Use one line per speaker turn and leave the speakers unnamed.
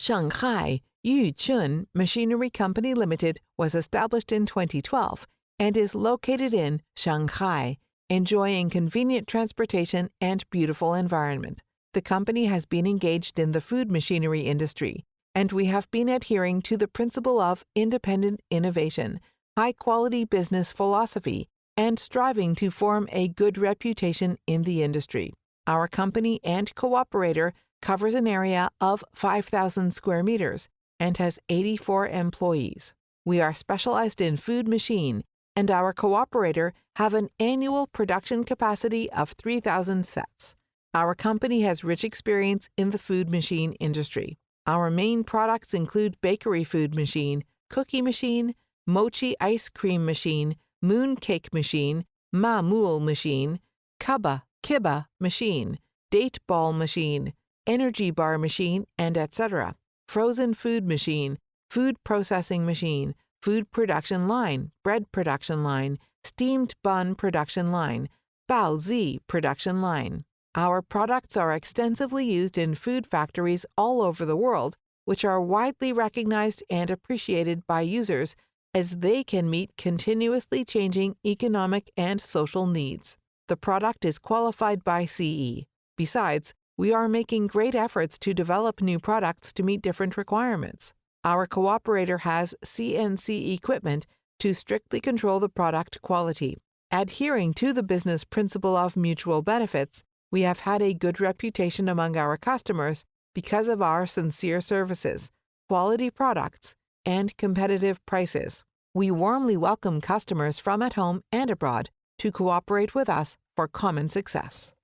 Shanghai Yucheng Machinery Company Limited was established in 2012 and is located in Shanghai, enjoying convenient transportation and beautiful environment. The company has been engaged in the food machinery industry, and we have been adhering to the principle of independent innovation, high-quality business philosophy, and striving to form a good reputation in the industry. Our company and cooperator covers an area of 5,000 square meters and has 84 employees. We are specialized in food machine, and our cooperator have an annual production capacity of 3,000 sets. Our company has rich experience in the food machine industry. Our main products include bakery food machine, cookie machine, mochi ice cream machine, moon cake machine, ma-mool machine, kiba machine, date ball machine, energy bar machine, and etc. Frozen food machine, food processing machine, food production line, bread production line, steamed bun production line, baozi production line. Our products are extensively used in food factories all over the world, which are widely recognized and appreciated by users as they can meet continuously changing economic and social needs. The product is qualified by CE. Besides, we are making great efforts to develop new products to meet different requirements. Our cooperator has CNC equipment to strictly control the product quality. Adhering to the business principle of mutual benefits, we have had a good reputation among our customers because of our sincere services, quality products, and competitive prices. We warmly welcome customers from at home and abroad to cooperate with us for common success.